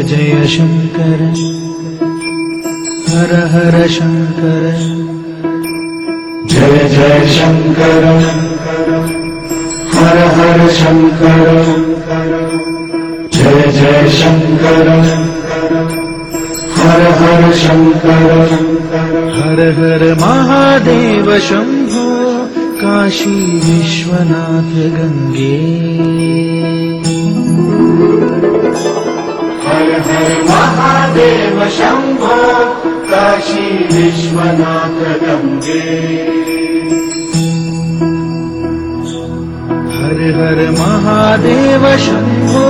जय शंकर हर हर शंकर जय जय शंकर हर हर शंकर जय जय शंकर हर हर शंकर हर हर महादेव शंभो काशी विश्वनाथ गंगे हर हर महादेव शंभो काशी विश्वनाथ गंगे हर हर महादेव शंभो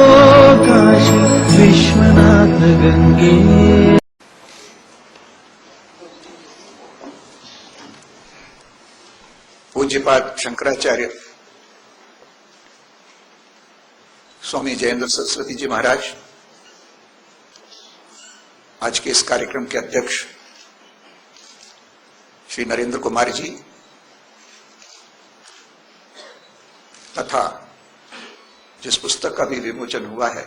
काशी विश्वनाथ गंगे। पूज्यपाद शंकराचार्य स्वामी जयेंद्र सरस्वती जी महाराज, आज के इस कार्यक्रम के अध्यक्ष श्री नरेंद्र कुमार जी तथा जिस पुस्तक का भी विमोचन हुआ है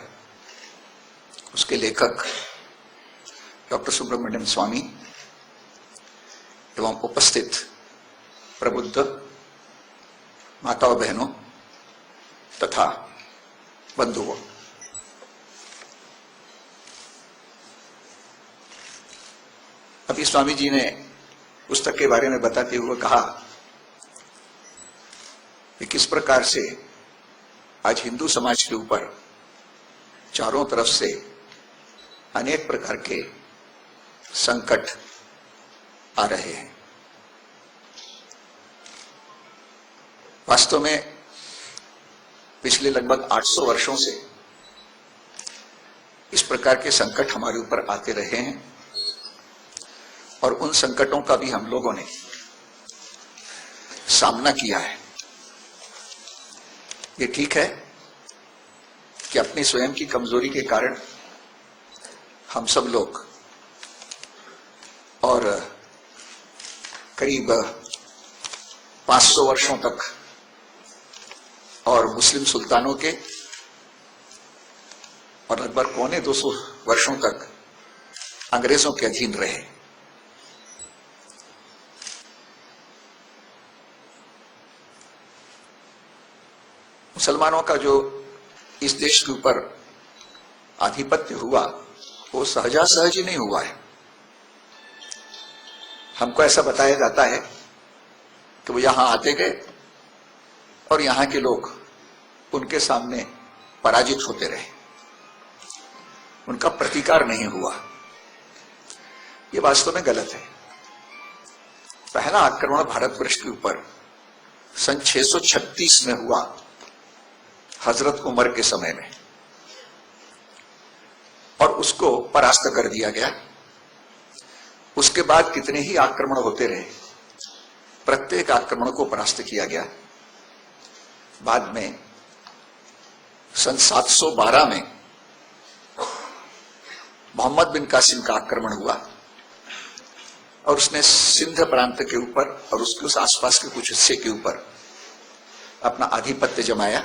उसके लेखक डॉक्टर सुब्रमण्यम स्वामी एवं उपस्थित प्रबुद्ध माताओं बहनों तथा बंधुओं, अभी स्वामी जी ने पुस्तक के बारे में बताते हुए कहा कि किस प्रकार से आज हिंदू समाज के ऊपर चारों तरफ से अनेक प्रकार के संकट आ रहे हैं। वास्तव में पिछले लगभग 800 वर्षों से इस प्रकार के संकट हमारे ऊपर आते रहे हैं और उन संकटों का भी हम लोगों ने सामना किया है। ये ठीक है कि अपनी स्वयं की कमजोरी के कारण हम सब लोग और करीब 500 वर्षों तक और मुस्लिम सुल्तानों के और लगभग 250 वर्षों तक अंग्रेजों के अधीन रहे। मुसलमानों का जो इस देश के ऊपर आधिपत्य हुआ वो सहजासहज ही नहीं हुआ है। हमको ऐसा बताया जाता है कि वो यहां आते गए और यहां के लोग उनके सामने पराजित होते रहे, उनका प्रतिकार नहीं हुआ। ये वास्तव में गलत है। पहला आक्रमण भारतवर्ष के ऊपर सन 636 में हुआ, हजरत उमर के समय में, और उसको परास्त कर दिया गया। उसके बाद कितने ही आक्रमण होते रहे, प्रत्येक आक्रमण को परास्त किया गया। बाद में सन 712 में मोहम्मद बिन कासिम का आक्रमण हुआ और उसने सिंध प्रांत के ऊपर और उसके उस आसपास के कुछ हिस्से के ऊपर अपना आधिपत्य जमाया।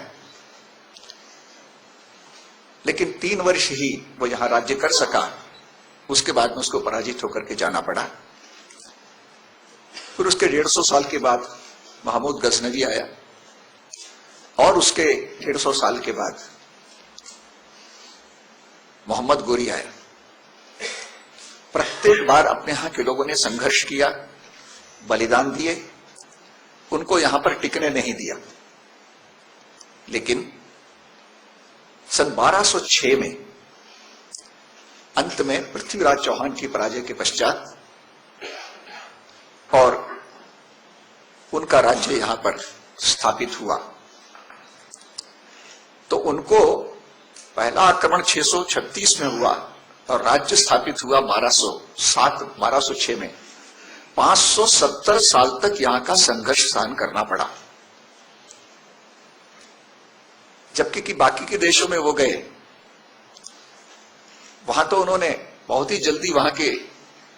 लेकिन 3 वर्ष ही वो यहां राज्य कर सका, उसके बाद में उसको पराजित होकर के जाना पड़ा। फिर उसके 150 साल के बाद महमूद गजनवी आया और उसके 150 साल के बाद मोहम्मद गोरी आया। प्रत्येक बार अपने यहां के लोगों ने संघर्ष किया, बलिदान दिए, उनको यहां पर टिकने नहीं दिया। लेकिन सन 1206 में अंत में पृथ्वीराज चौहान की पराजय के पश्चात और उनका राज्य यहां पर स्थापित हुआ, तो उनको पहला आक्रमण 636 में हुआ और राज्य स्थापित हुआ 1206 में। 570 साल तक यहां का संघर्ष सहन करना पड़ा। जबकि कि बाकी के देशों में वो गए, वहां तो उन्होंने बहुत ही जल्दी वहां के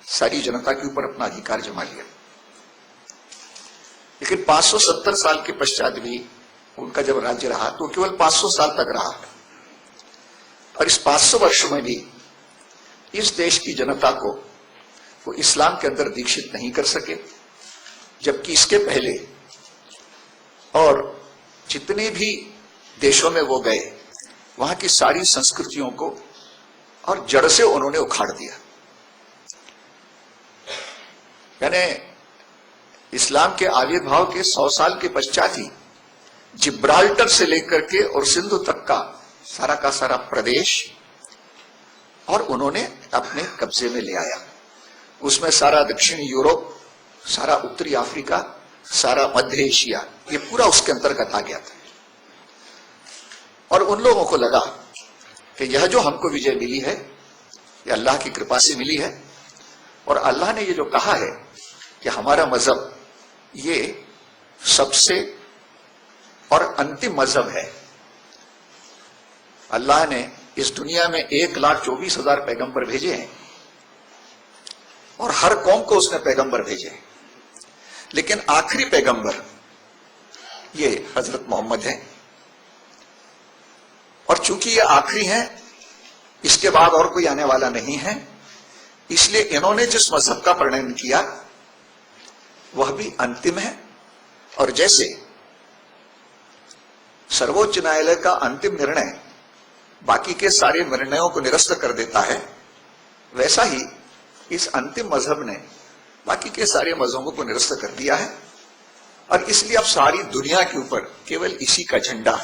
सारी जनता के ऊपर अपना अधिकार जमा लिया। लेकिन 570 साल के पश्चात भी उनका जब राज्य रहा तो केवल 500 साल तक रहा, और इस 500 वर्षों में भी इस देश की जनता को वो इस्लाम के अंदर दीक्षित नहीं कर सके, जबकि इसके पहले और जितने भी देशों में वो गए वहां की सारी संस्कृतियों को और जड़ से उन्होंने उखाड़ दिया। यानी इस्लाम के आविर्भाव के 100 साल के पश्चात ही जिब्राल्टर से लेकर के और सिंधु तक का सारा प्रदेश और उन्होंने अपने कब्जे में ले आया। उसमें सारा दक्षिण यूरोप, सारा उत्तरी अफ्रीका, सारा मध्य एशिया, ये पूरा उसके अंतर्गत आ गया था। और उन लोगों को लगा कि यह जो हमको विजय मिली है ये अल्लाह की कृपा से मिली है, और अल्लाह ने ये जो कहा है कि हमारा मजहब ये सबसे और अंतिम मजहब है। अल्लाह ने इस दुनिया में 1,24,000 पैगंबर भेजे हैं और हर कौम को उसने पैगंबर भेजे हैं, लेकिन आखिरी पैगंबर ये हजरत मोहम्मद है। और चूंकि ये आखिरी हैं, इसके बाद और कोई आने वाला नहीं है, इसलिए इन्होंने जिस मजहब का प्रणयन किया वह भी अंतिम है। और जैसे सर्वोच्च न्यायालय का अंतिम निर्णय बाकी के सारे निर्णयों को निरस्त कर देता है, वैसा ही इस अंतिम मजहब ने बाकी के सारे मजहबों को निरस्त कर दिया है। और इसलिए अब सारी दुनिया के ऊपर केवल इसी का झंडा,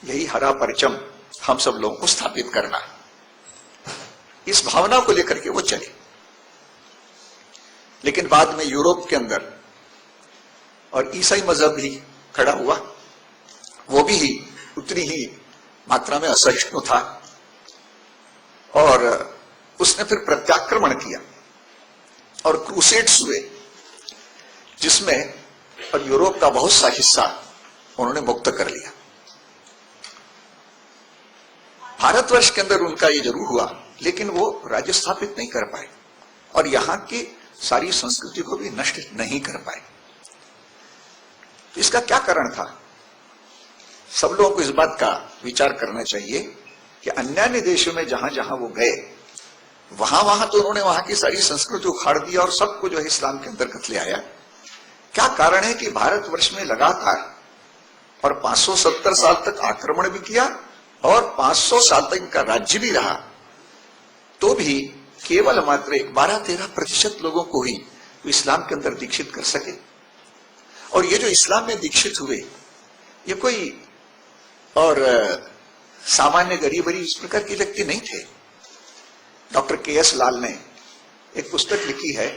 यही हरा परचम हम सब लोगों को स्थापित करना, इस भावना को लेकर के वो चले। लेकिन बाद में यूरोप के अंदर और ईसाई मजहब भी खड़ा हुआ, वो भी उतनी ही मात्रा में असहिष्णु था और उसने फिर प्रत्याक्रमण किया और क्रूसेड्स हुए, जिसमें और यूरोप का बहुत सा हिस्सा उन्होंने मुक्त कर लिया। भारतवर्ष के अंदर उनका ये जरूर हुआ, लेकिन वो राज्य स्थापित नहीं कर पाए और यहां की सारी संस्कृति को भी नष्ट नहीं कर पाए। इसका क्या कारण था? सब लोगों को इस बात का विचार करना चाहिए कि अन्य देशों में जहां जहां वो गए वहां तो उन्होंने वहां की सारी संस्कृति उखाड़ दिया और सबको जो है इस्लाम के अंतर्गत ले आया। क्या कारण है कि भारतवर्ष में लगातार और 570 साल तक आक्रमण भी किया और 500 साल तक इनका राज्य भी रहा, तो भी केवल मात्र 12-13% लोगों को ही इस्लाम के अंदर दीक्षित कर सके। और ये जो इस्लाम में दीक्षित हुए ये कोई और सामान्य गरीबरी इस प्रकार के व्यक्ति नहीं थे। Doctor KS. लाल ने एक पुस्तक लिखी है,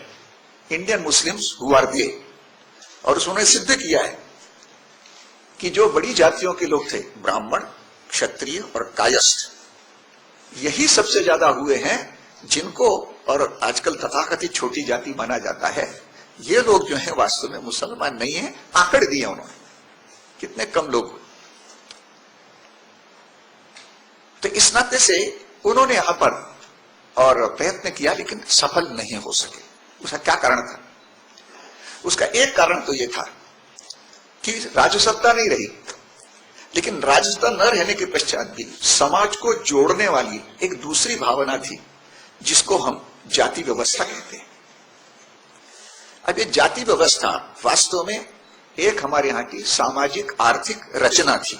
Indian Muslims who are they, और उसने सिद्ध किया है कि जो बड़ी जातियों के लोग थे, ब्राह्मण, क्षत्रिय और कायस्थ, यही सबसे ज्यादा हुए हैं जिनको और आजकल तथाकथित छोटी जाति माना जाता है। ये लोग जो हैं वास्तव में मुसलमान नहीं है, आंकड़ दिए उन्होंने, कितने कम लोग। तो इस नाते से उन्होंने यहां पर और प्रयत्न किया, लेकिन सफल नहीं हो सके। उसका क्या कारण था? उसका एक कारण तो यह था कि राजसत्ता नहीं रही, लेकिन राजसत्ता न रहने के पश्चात भी समाज को जोड़ने वाली एक दूसरी भावना थी, जिसको हम जाति व्यवस्था कहते हैं। अब ये जाति व्यवस्था वास्तव में एक हमारे यहां की सामाजिक आर्थिक रचना थी।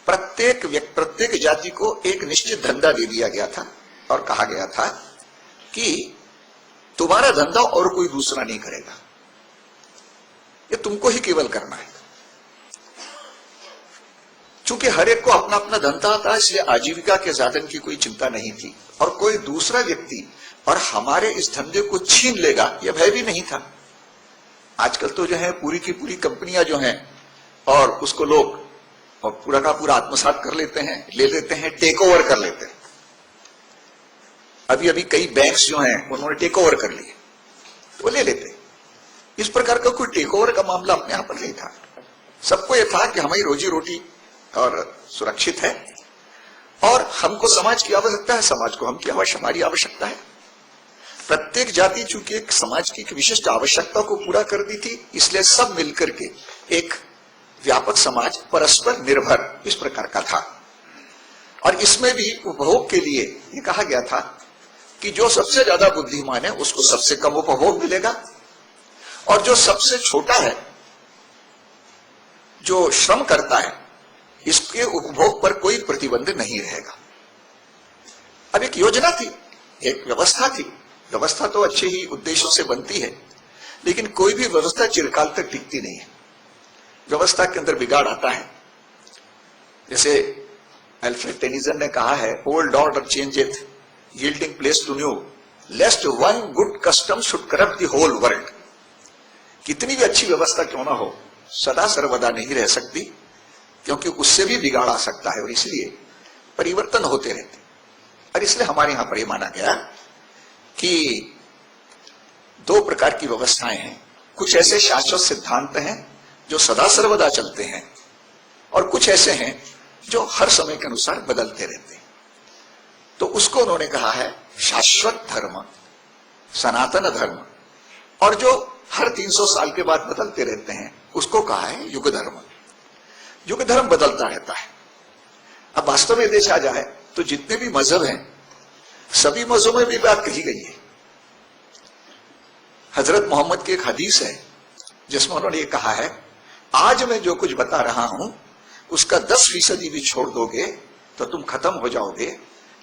प्रत्येक जाति को एक निश्चित धंधा दे दिया गया था और कहा गया था कि तुम्हारा धंधा और कोई दूसरा नहीं करेगा, ये तुमको ही केवल करना है। चूंकि हर एक को अपना अपना धंधा था, इसलिए आजीविका के साधन की कोई चिंता नहीं थी और कोई दूसरा व्यक्ति और हमारे इस धंधे को छीन लेगा यह भय भी नहीं था। आजकल तो जो है पूरी की पूरी कंपनियां जो हैं और उसको लोग और पूरा का पूरा आत्मसात कर लेते हैं, ले लेते हैं, टेक ओवर कर लेते हैं। अभी कई बैंक्स जो हैं उन्होंने टेक ओवर कर लिए, तो ले लेते। इस प्रकार का कोई टेक ओवर का मामला अपने यहां पर नहीं था। सबको यह था कि हमारी रोजी रोटी और सुरक्षित है और हमको समाज की आवश्यकता है, समाज को हमारी आवश्यकता है। प्रत्येक जाति चूंकि एक समाज की एक विशिष्ट आवश्यकता को पूरा कर दी थी, इसलिए सब मिलकर के एक व्यापक समाज परस्पर निर्भर इस प्रकार का था। और इसमें भी उपभोग के लिए ये कहा गया था कि जो सबसे ज्यादा बुद्धिमान है उसको सबसे कम उपभोग मिलेगा, और जो सबसे छोटा है, जो श्रम करता है, इसके उपभोग पर कोई प्रतिबंध नहीं रहेगा। अब एक योजना थी, एक व्यवस्था थी। व्यवस्था तो अच्छे ही उद्देश्यों से बनती है, लेकिन कोई भी व्यवस्था चिरकाल तक टिकती नहीं है। व्यवस्था के अंदर बिगाड़ आता है। जैसे अल्फ्रेड टेनिसन ने कहा है, old order changeth yielding place to new, lest one good custom should corrupt the whole world. कितनी भी अच्छी व्यवस्था क्यों ना हो, सदा सर्वदा नहीं रह सकती, क्योंकि उससे भी बिगाड़ आ सकता है, और इसलिए परिवर्तन होते रहते। और इसलिए हमारे यहां पर यह माना गया कि दो प्रकार की व्यवस्थाएं हैं। कुछ ऐसे शाश्वत सिद्धांत हैं जो सदा सर्वदा चलते हैं, और कुछ ऐसे हैं जो हर समय के अनुसार बदलते रहते हैं। तो उसको उन्होंने कहा है शाश्वत धर्म, सनातन धर्म, और जो हर 300 साल के बाद बदलते रहते हैं उसको कहा है युग धर्म। युग धर्म बदलता रहता है। अब वास्तव में देखा जाए तो जितने भी मजहब हैं, सभी मजहबों में भी बात कही गई है। हजरत मोहम्मद की एक हदीस है जिसमें उन्होंने ये कहा है, आज मैं जो कुछ बता रहा हूं उसका 10% भी छोड़ दोगे तो तुम खत्म हो जाओगे,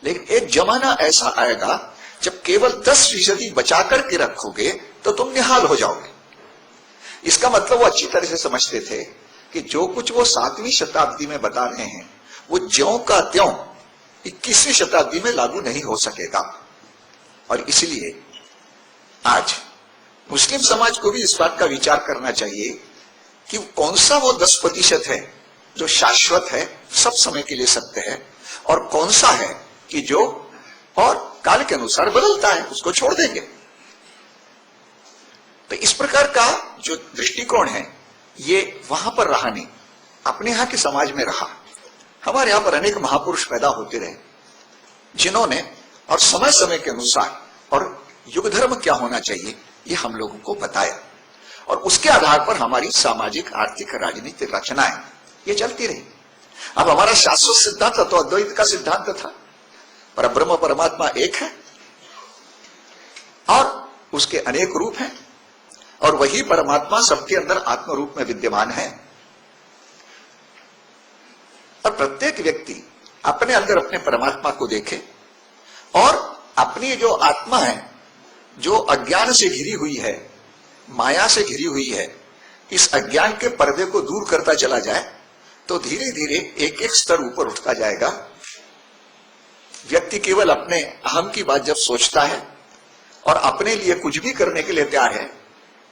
लेकिन एक जमाना ऐसा आएगा जब केवल 10% बचा करके रखोगे तो तुम निहाल हो जाओगे। इसका मतलब वो अच्छी तरह से समझते थे कि जो कुछ वो 7वीं शताब्दी में बता रहे हैं वो ज्यों का त्यों 21वीं शताब्दी में लागू नहीं हो सकेगा। और इसलिए आज मुस्लिम समाज को भी इस बात का विचार करना चाहिए कि कौन सा वो 10% है जो शाश्वत है, सब समय के लिए सत्य है, और कौन सा है कि जो और काल के अनुसार बदलता है, उसको छोड़ देंगे। तो इस प्रकार का जो दृष्टिकोण है ये वहां पर रहा नहीं, अपने यहां के समाज में रहा। हमारे यहां पर अनेक महापुरुष पैदा होते रहे जिन्होंने और समय समय के अनुसार और युग धर्म क्या होना चाहिए ये हम लोगों को बताया, और उसके आधार पर हमारी सामाजिक, आर्थिक, राजनीतिक रचनाएं ये चलती रही। अब हमारा शाश्वत सिद्धांत तो अद्वैत का सिद्धांत था, पर ब्रह्म परमात्मा एक है और उसके अनेक रूप हैं, और वही परमात्मा सबके अंदर आत्म रूप में विद्यमान है। और प्रत्येक व्यक्ति अपने अंदर अपने परमात्मा को देखे और अपनी जो आत्मा है, जो अज्ञान से घिरी हुई है, माया से घिरी हुई है, इस अज्ञान के पर्दे को दूर करता चला जाए तो धीरे धीरे एक एक स्तर ऊपर उठता जाएगा। व्यक्ति केवल अपने अहम की बात जब सोचता है और अपने लिए कुछ भी करने के लिए तैयार है,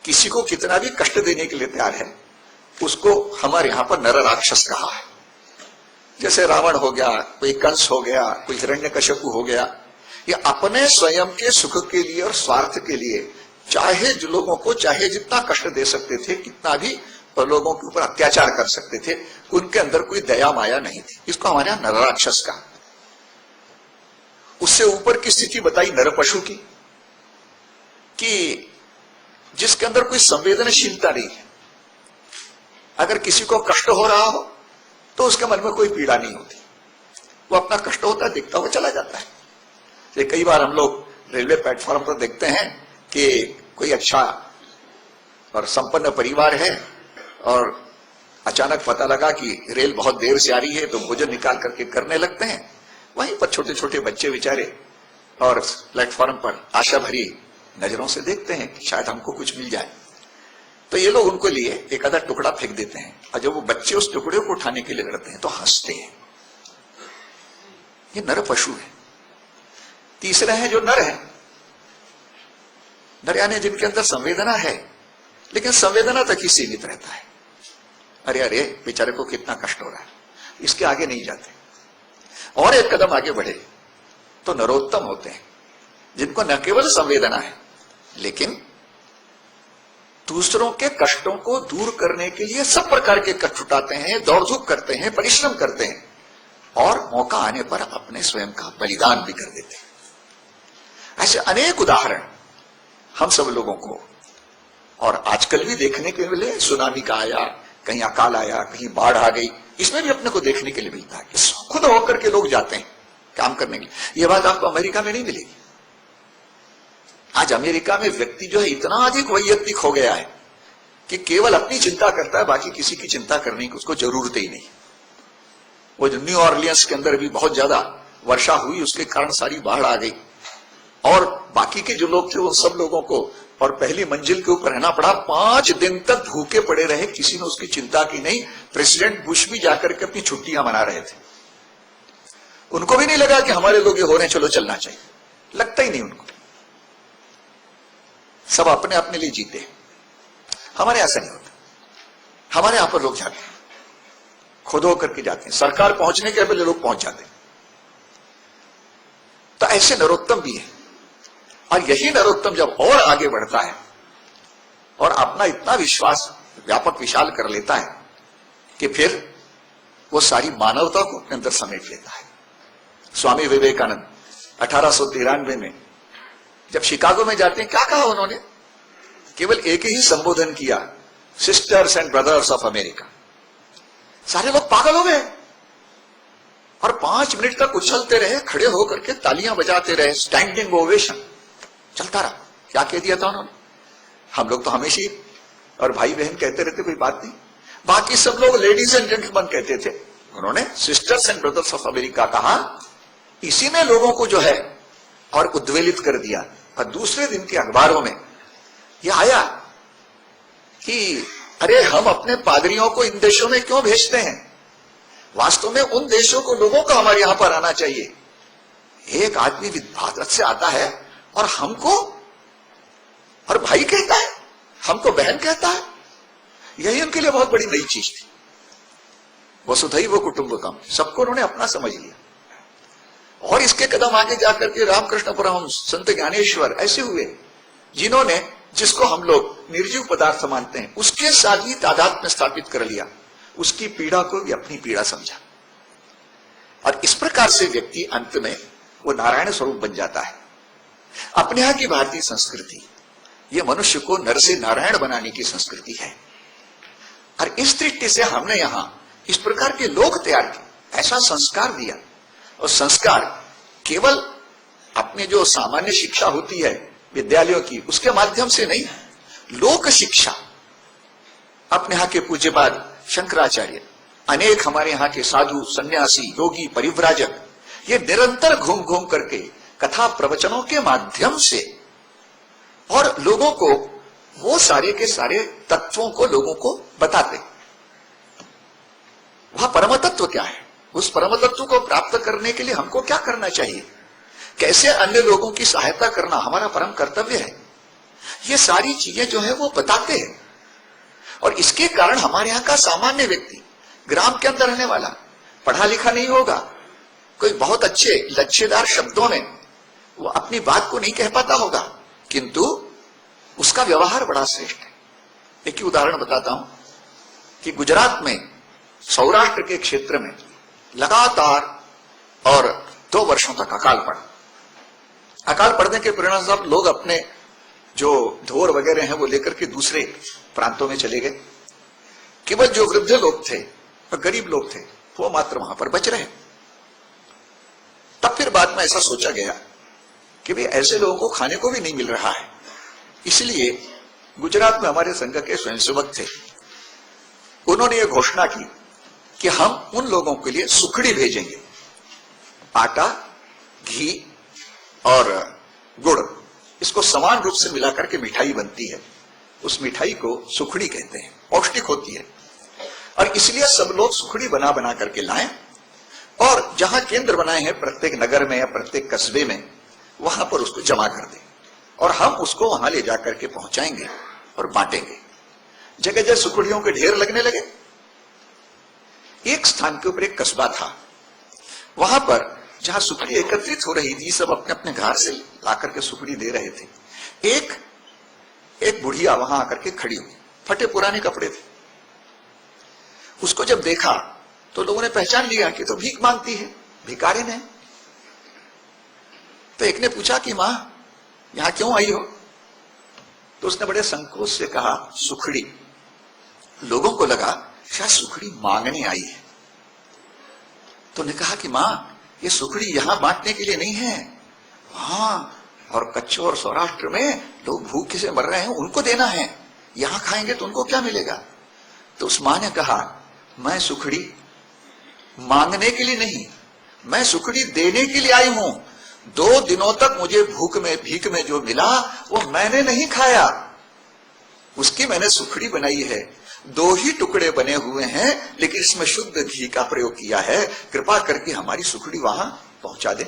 किसी को कितना भी कष्ट देने के लिए तैयार है, उसको हमारे यहां पर नर राक्षस कहा है। जैसे रावण हो गया, कोई कंस हो गया, कोई हिरण्यकश्यपु हो गया, ये अपने स्वयं के सुख के लिए और स्वार्थ के लिए चाहे लोगों को चाहे जितना कष्ट दे सकते थे, कितना भी लोगों के ऊपर अत्याचार कर सकते थे, उनके अंदर कोई दया माया नहीं थी। इसको हमारे यहां नर राक्षस कहा। उससे ऊपर की स्थिति बताई नर पशु की, कि जिसके अंदर कोई संवेदनशीलता नहीं है। अगर किसी को कष्ट हो रहा हो तो उसके मन में कोई पीड़ा नहीं होती, वो अपना कष्ट होता दिखता हुआ चला जाता है। कई बार हम लोग रेलवे प्लेटफॉर्म पर देखते हैं कि कोई अच्छा और संपन्न परिवार है और अचानक पता लगा कि रेल बहुत देर से आ रही है तो भोजन निकाल करके करने लगते हैं। वहीं पर छोटे छोटे बच्चे बेचारे और प्लेटफॉर्म पर आशा भरी नजरों से देखते हैं कि शायद हमको कुछ मिल जाए, तो ये लोग उनको लिए एक आधा टुकड़ा फेंक देते हैं, और जब वो बच्चे उस टुकड़े को उठाने के लिए लड़ते हैं तो हंसते हैं। ये नर पशु है। तीसरे हैं जो नर है, नर यानी जिनके अंदर संवेदना है, लेकिन संवेदना तक ही सीमित रहता है। अरे अरे बेचारे को कितना कष्ट हो रहा है, इसके आगे नहीं जाते। और एक कदम आगे बढ़े तो नरोत्तम होते हैं, जिनको न केवल संवेदना है लेकिन दूसरों के कष्टों को दूर करने के लिए सब प्रकार के कष्ट उठाते हैं, दौड़ धूप करते हैं, परिश्रम करते हैं, और मौका आने पर अपने स्वयं का बलिदान भी कर देते हैं। ऐसे अनेक उदाहरण हम सब लोगों को और आजकल भी देखने के मिले। सुनामी का आया, कहीं अकाल आया, कहीं बाढ़ आ गई, इसमें भी अपने को देखने के लिए मिलता है कि खुद होकर के लोग जाते हैं काम करने के लिए। यह बात आपको अमेरिका में नहीं मिलेगी। आज अमेरिका में व्यक्ति जो है इतना अधिक वैयक्तिक हो गया है कि केवल अपनी चिंता करता है, बाकी किसी की चिंता करने की उसको जरूरत ही नहीं। वो जो न्यू ऑर्लियंस के अंदर भी बहुत ज्यादा वर्षा हुई, उसके कारण सारी बाढ़ आ गई और बाकी के जो लोग थे वो सब लोगों को और पहली मंजिल के ऊपर रहना पड़ा। 5 दिन तक भूखे पड़े रहे, किसी ने उसकी चिंता की नहीं। प्रेसिडेंट बुश भी जाकर के अपनी छुट्टियां मना रहे थे, उनको भी नहीं लगा कि हमारे लोग ये हो रहे हैं, चलो चलना चाहिए, लगता ही नहीं उनको। सब अपने अपने लिए जीते। हमारे ऐसा नहीं होता, हमारे यहां पर लोग जाते हैं, खुद होकर के जाते हैं, सरकार पहुंचने के पहले लोग पहुंच जाते हैं। तो ऐसे नरोत्तम भी है, और यही नरोत्तम जब और आगे बढ़ता है और अपना इतना विश्वास व्यापक विशाल कर लेता है कि फिर वो सारी मानवता को अपने अंदर समेट लेता है। स्वामी विवेकानंद 1893 में जब शिकागो में जाते हैं, क्या कहा उन्होंने? केवल एक ही संबोधन किया, sisters and brothers of America. सारे लोग पागल हो गए और 5 मिनट तक उछलते रहे, खड़े होकर के तालियां बजाते रहे, स्टैंडिंग ओवेशन चलता रहा। क्या कह दिया था उन्होंने? हम लोग तो हमेशा ही और भाई बहन कहते रहते, कोई बात नहीं, बाकी सब लोग लेडीज एंड जेंटलमैन कहते थे। उन्होंने sisters and brothers of America कहा। इसी ने लोगों को जो है और उद्वेलित कर दिया। और दूसरे दिन के अखबारों में यह आया कि अरे हम अपने पादरियों को इन देशों में क्यों भेजते हैं, वास्तव में उन देशों को लोगों को हमारे यहां पर आना चाहिए। एक आदमी भारत से आता है और हमको और भाई कहता है, हमको बहन कहता है। यही उनके लिए बहुत बड़ी नई चीज थी। वसुधैव कुटुंबकम, सबको उन्होंने अपना समझ लिया। और इसके कदम आगे जाकर के रामकृष्ण परमहंस, संत ज्ञानेश्वर ऐसे हुए जिन्होंने, जिसको हम लोग निर्जीव पदार्थ मानते हैं, उसके साथ ही तादाद में स्थापित कर लिया, उसकी पीड़ा को भी अपनी पीड़ा समझा। और इस प्रकार से व्यक्ति अंत में वो नारायण स्वरूप बन जाता है। अपने यहां की भारतीय संस्कृति ये मनुष्य को नर से नारायण बनाने की संस्कृति है। और इस दृष्टि से हमने यहां इस प्रकार के लोग तैयार किए, ऐसा संस्कार दिया। और संस्कार केवल अपने जो सामान्य शिक्षा होती है विद्यालयों की, उसके माध्यम से नहीं, लोक शिक्षा। अपने यहां के पूज्यपाद शंकराचार्य, अनेक हमारे यहां के साधु, सन्यासी, योगी, परिव्राजक, ये निरंतर घूम घूम करके कथा प्रवचनों के माध्यम से और लोगों को वो सारे के सारे तत्वों को लोगों को बताते। वह परम तत्व क्या है, उस परम तत्व को प्राप्त करने के लिए हमको क्या करना चाहिए, कैसे अन्य लोगों की सहायता करना हमारा परम कर्तव्य है, ये सारी चीजें जो है वो बताते हैं। और इसके कारण हमारे यहां का सामान्य व्यक्ति, ग्राम के अंदर रहने वाला, पढ़ा लिखा नहीं होगा, कोई बहुत अच्छे लच्छेदार शब्दों में वो अपनी बात को नहीं कह पाता होगा, किंतु उसका व्यवहार बड़ा श्रेष्ठ है। एक ही उदाहरण बताता हूं कि गुजरात में सौराष्ट्र के क्षेत्र में लगातार और 2 वर्षों तक अकाल पड़ा। अकाल पड़ने के परिणाम स्वरूप लोग अपने जो ढोर वगैरह हैं वो लेकर के दूसरे प्रांतों में चले गए। केवल जो वृद्ध लोग थे और गरीब लोग थे वो मात्र वहां पर बच रहे। तब फिर बाद में ऐसा सोचा गया कि भाई ऐसे लोगों को खाने को भी नहीं मिल रहा है, इसलिए गुजरात में हमारे संघ के स्वयंसेवक थे, उन्होंने ये घोषणा की कि हम उन लोगों के लिए सुखड़ी भेजेंगे। आटा, घी और गुड़, इसको समान रूप से मिलाकर के मिठाई बनती है, उस मिठाई को सुखड़ी कहते हैं, पौष्टिक होती है। और इसलिए सब लोग सुखड़ी बना बना करके लाएं और जहां केंद्र बनाए हैं प्रत्येक नगर में या प्रत्येक कस्बे में, वहां पर उसको जमा कर दें और हम उसको वहां ले जाकर के पहुंचाएंगे और बांटेंगे। जगह जगह सुखड़ियों के ढेर लगने लगे। एक स्थान के ऊपर एक कस्बा था, वहां पर जहां सुखड़ी एकत्रित हो रही थी, सब अपने अपने घर से लाकर के सुखड़ी दे रहे थे। एक बुढ़िया वहां आकर के खड़ी हुई, फटे पुराने कपड़े थे। उसको जब देखा तो लोगों ने पहचान लिया कि तो भीख मांगती है, भिखारिन है। तो एक ने पूछा कि मां यहां क्यों आई हो? तो उसने बड़े संकोच से कहा सुखड़ी। लोगों को लगा शायद सुखड़ी मांगने आई है। तो ने कहा कि मां ये सुखड़ी यहां बांटने के लिए नहीं है, हाँ और कच्छ और सौराष्ट्र में लोग भूखे से मर रहे हैं, उनको देना है, यहां खाएंगे तो उनको क्या मिलेगा? तो उस मां ने कहा, मैं सुखड़ी मांगने के लिए नहीं, मैं सुखड़ी देने के लिए आई हूं। 2 दिनों तक मुझे भीख में जो मिला वो मैंने नहीं खाया, उसकी मैंने सुखड़ी बनाई है। 2 ही टुकड़े बने हुए हैं, लेकिन इसमें शुद्ध घी का प्रयोग किया है, कृपा करके हमारी सुखड़ी वहां पहुंचा दे।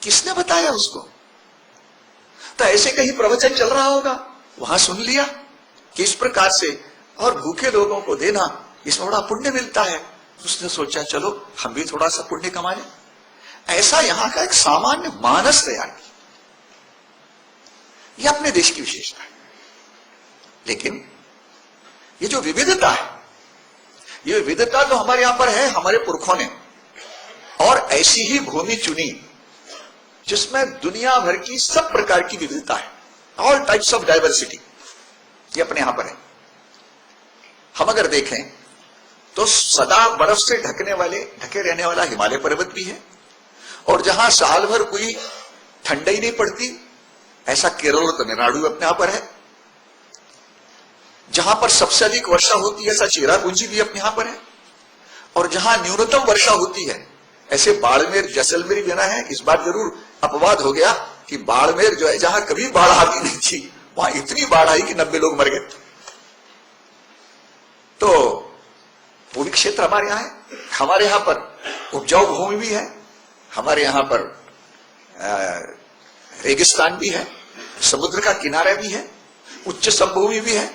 किसने बताया उसको? तो ऐसे कहीं प्रवचन चल रहा होगा, वहां सुन लिया कि इस प्रकार से और भूखे लोगों को देना, इसमें बड़ा पुण्य मिलता है। उसने सोचा चलो हम भी थोड़ा सा पुण्य कमा लें। ऐसा यहां का एक सामान्य मानस तैयार किया। यह अपने देश की विशेषता है। लेकिन ये जो विविधता है, ये विविधता तो हमारे यहां पर है, हमारे पुरखों ने, और ऐसी ही भूमि चुनी जिसमें दुनिया भर की सब प्रकार की विविधता है, ऑल टाइप्स ऑफ डाइवर्सिटी, ये अपने यहां पर है। हम अगर देखें तो सदा बर्फ से ढके रहने वाला हिमालय पर्वत भी है, और जहां साल भर कोई ठंडाई नहीं पड़ती, ऐसा केरल और तमिलनाडु अपने यहां पर है। जहां पर सबसे अधिक वर्षा होती है, ऐसा चेरापूंजी भी अपने यहां पर है। और जहां न्यूनतम वर्षा होती है, ऐसे बाड़मेर जैसलमेर भी ना है। इस बार जरूर अपवाद हो गया कि बाड़मेर जो है, जहां कभी बाढ़ आती नहीं थी, वहां इतनी बाढ़ आई कि 90 लोग मर गए। तो पूर्वी क्षेत्र हमारे यहां है, हमारे यहां पर उपजाऊ भूमि भी है, हमारे यहां पर रेगिस्तान भी है, समुद्र का किनारा भी है, उच्च समभूमि भी है।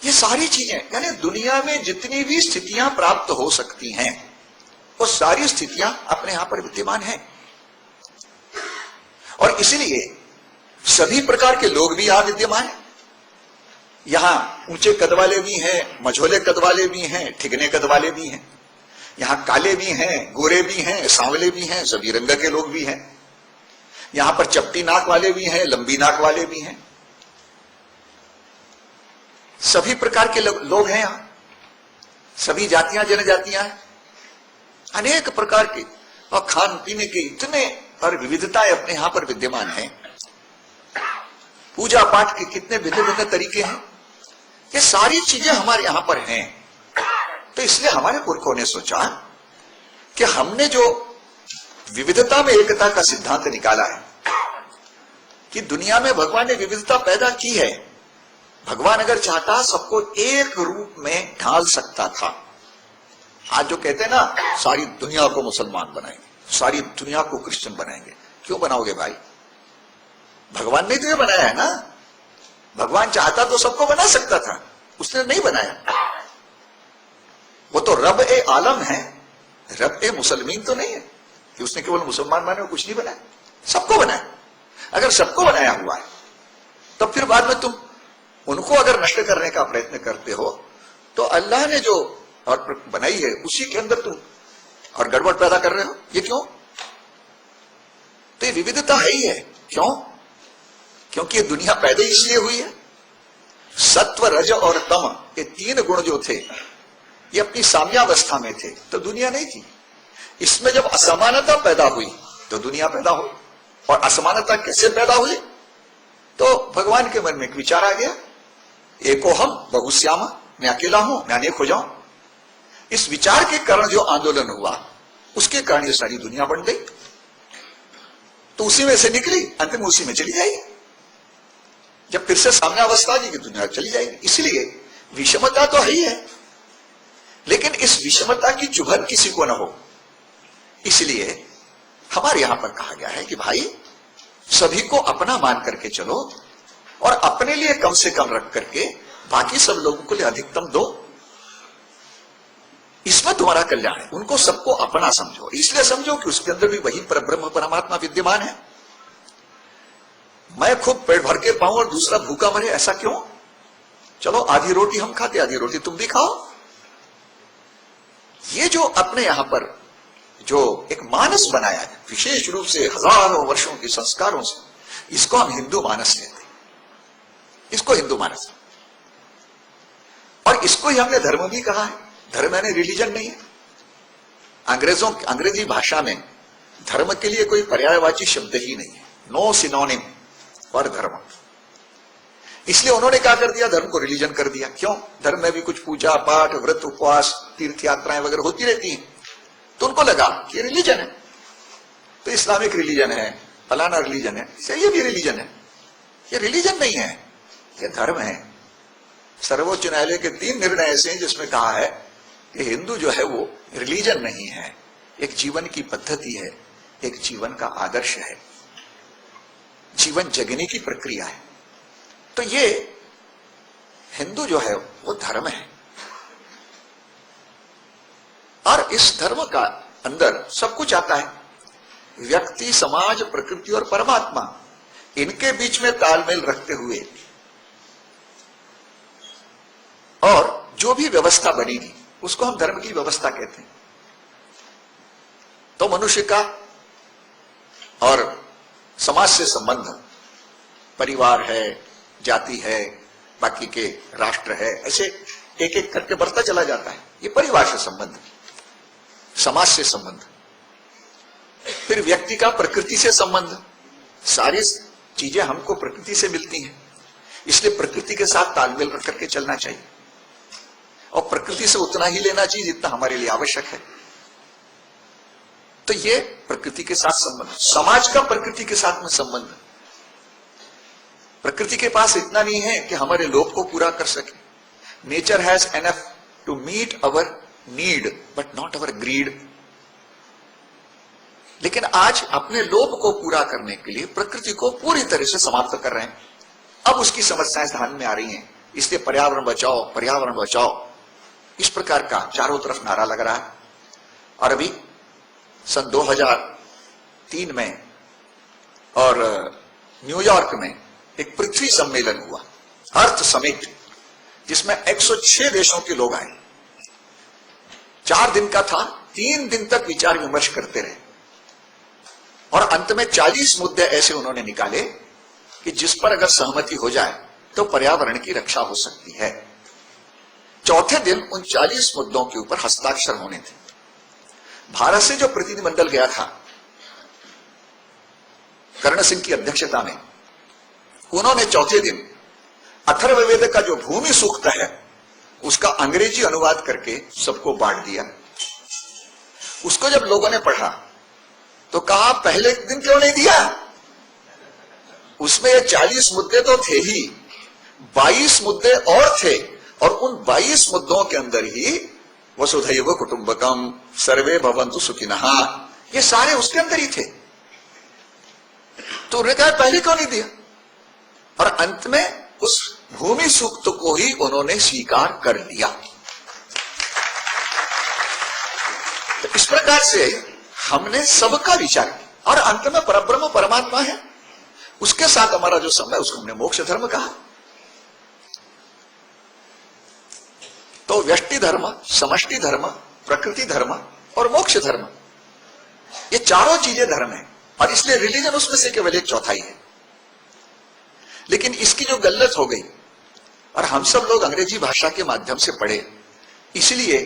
ये सारी चीजें, यानी दुनिया में जितनी भी स्थितियां प्राप्त हो सकती हैं, वो सारी स्थितियां अपने यहां पर विद्यमान हैं। और इसलिए सभी प्रकार के लोग भी यहां विद्यमान हैं। यहां ऊंचे कद वाले भी हैं, मझोले कद वाले भी हैं, ठिगने कद वाले भी हैं। यहां काले भी हैं, गोरे भी हैं, सांवले भी हैं, सभी रंग के लोग भी हैं। यहां पर चपटी नाक वाले भी हैं, लंबी नाक वाले भी हैं। सभी प्रकार के लोग हैं यहां, सभी जातियां जनजातियां हैं, अनेक प्रकार के, और खान पीने के इतने और विविधताएं अपने यहां पर विद्यमान हैं। पूजा पाठ के कितने भिन्न भिन्न तरीके हैं, ये सारी चीजें हमारे यहां पर हैं। तो इसलिए हमारे पुरखों ने सोचा कि हमने जो विविधता में एकता का सिद्धांत निकाला है, कि दुनिया में भगवान ने विविधता पैदा की है, भगवान अगर चाहता सबको एक रूप में ढाल सकता था। आज जो कहते हैं ना, सारी दुनिया को मुसलमान बनाएंगे, सारी दुनिया को क्रिश्चियन बनाएंगे, क्यों बनाओगे भाई? भगवान ने तो ये बनाया है ना। भगवान चाहता तो सबको बना सकता था, उसने नहीं बनाया। वो तो रब ए आलम है, रब ए मुसलमीन तो नहीं है कि उसने केवल मुसलमान माने और कुछ नहीं बनाया, सबको बनाया। अगर सबको बनाया हुआ है, तब फिर बाद में तुम उनको अगर नष्ट करने का प्रयत्न करते हो, तो अल्लाह ने जो और बनाई है उसी के अंदर तुम और गड़बड़ पैदा कर रहे हो। ये क्यों? तो ये विविधता है ही है। क्यों? क्योंकि ये दुनिया पैदा इसलिए हुई है। सत्व, रज और तम, ये 3 गुण जो थे, ये अपनी साम्यावस्था में थे, तो दुनिया नहीं थी। इसमें जब असमानता पैदा हुई तो दुनिया पैदा हुई। और असमानता कैसे पैदा हुई? तो भगवान के मन में एक विचार आ गया, एको हम बहुश्यामा, मैं अकेला हूं, मैं अनेक हो जाऊं। इस विचार के कारण जो आंदोलन हुआ, उसके कारण ये सारी दुनिया बन गई। तो उसी में से निकली, अंतिम उसी में चली जाएगी। जब फिर से सामने अवस्था आ जाएगी, दुनिया चली जाएगी। इसलिए विषमता तो है ही है, लेकिन इस विषमता की चुभन किसी को न हो, इसलिए हमारे यहां पर कहा गया है कि भाई सभी को अपना मान करके चलो, और अपने लिए कम से कम रख करके बाकी सब लोगों के लिए अधिकतम दो। इसमें तुम्हारा कल्याण है। उनको सबको अपना समझो, इसलिए समझो कि उसके अंदर भी वही परब्रह्म परमात्मा विद्यमान है। मैं खूब पेट भर के पाऊं और दूसरा भूखा मरे, ऐसा क्यों? चलो आधी रोटी हम खाते, आधी रोटी तुम भी खाओ। ये जो अपने यहां पर जो एक मानस बनाया है, विशेष रूप से हजारों वर्षों के संस्कारों से, इसको हम हिंदू मानस कहते हैं। इसको हिंदू मानस, और इसको ही हमने धर्म भी कहा है। धर्म यानी रिलीजन नहीं है। अंग्रेजी भाषा में धर्म के लिए कोई पर्यायवाची शब्द ही नहीं है, नो सिनोनिम फॉर धर्म। इसलिए उन्होंने क्या कर दिया, धर्म को रिलीजन कर दिया। क्यों? धर्म में भी कुछ पूजा पाठ, व्रत, उपवास, तीर्थ यात्राएं वगैरह होती रहती हैं, तो उनको लगा कि ये रिलीजन है, तो इस्लामिक रिलीजन है, फलाना रिलीजन है, ये भी रिलीजन है। ये रिलीजन नहीं है, ये धर्म है। सर्वोच्च न्यायालय के 3 निर्णय ऐसे हैं जिसमें कहा है कि हिंदू जो है वो रिलीजन नहीं है, एक जीवन की पद्धति है, एक जीवन का आदर्श है, जीवन जगने की प्रक्रिया है। तो ये हिंदू जो है वो धर्म है, और इस धर्म का अंदर सब कुछ आता है। व्यक्ति, समाज, प्रकृति और परमात्मा, इनके बीच में तालमेल रखते हुए और जो भी व्यवस्था बनेगी उसको हम धर्म की व्यवस्था कहते हैं। तो मनुष्य का और समाज से संबंध, परिवार है, जाति है, बाकी के राष्ट्र है, ऐसे एक एक करके बढ़ता चला जाता है। ये परिवार से संबंध, समाज से संबंध, फिर व्यक्ति का प्रकृति से संबंध। सारी चीजें हमको प्रकृति से मिलती हैं, इसलिए प्रकृति के साथ तालमेल रख करके चलना चाहिए, और प्रकृति से उतना ही लेना चाहिए जितना हमारे लिए आवश्यक है। तो ये प्रकृति के साथ संबंध। समाज का प्रकृति के साथ में संबंध, प्रकृति के पास इतना नहीं है कि हमारे लोभ को पूरा कर सके। Nature has enough to meet our need but not our greed. लेकिन आज अपने लोभ को पूरा करने के लिए प्रकृति को पूरी तरह से समाप्त कर रहे हैं। अब उसकी समस्याएं ध्यान में आ रही हैं, इसलिए पर्यावरण बचाओ, पर्यावरण बचाओ, इस प्रकार का चारों तरफ नारा लग रहा है। और अभी सन 2003 में और न्यूयॉर्क में एक पृथ्वी सम्मेलन हुआ, अर्थ समिट, जिसमें 106 देशों के लोग आए। 4 दिन का था, 3 दिन तक विचार विमर्श करते रहे, और अंत में 40 मुद्दे ऐसे उन्होंने निकाले कि जिस पर अगर सहमति हो जाए तो पर्यावरण की रक्षा हो सकती है। चौथे दिन उन 40 मुद्दों के ऊपर हस्ताक्षर होने थे। भारत से जो प्रतिनिधिमंडल गया था कर्ण सिंह की अध्यक्षता में, उन्होंने चौथे दिन अथर्ववेद का जो भूमि सूक्त है उसका अंग्रेजी अनुवाद करके सबको बांट दिया। उसको जब लोगों ने पढ़ा तो कहा, पहले दिन क्यों नहीं दिया? उसमें ये 40 मुद्दे तो थे ही, 22 मुद्दे और थे, और उन 22 मुद्दों के अंदर ही वसुधैव कुटुंबकम, सर्वे भवन्तु सुखिनः, ये सारे उसके अंदर ही थे। तो उन्होंने कहा पहले क्यों नहीं दिया? और अंत में उस भूमि सूक्त को ही उन्होंने स्वीकार कर लिया। तो इस प्रकार से हमने सबका विचार किया, और अंत में परब्रह्म परमात्मा है, उसके साथ हमारा जो समय उसको हमने मोक्ष धर्म कहा। तो व्यष्टि धर्म, समष्टि धर्म, प्रकृति धर्म और मोक्ष धर्म, ये चारों चीजें धर्म है, और इसलिए रिलीजन उसमें से केवल एक चौथाई है। लेकिन इसकी जो गलत हो गई, और हम सब लोग अंग्रेजी भाषा के माध्यम से पढ़े, इसलिए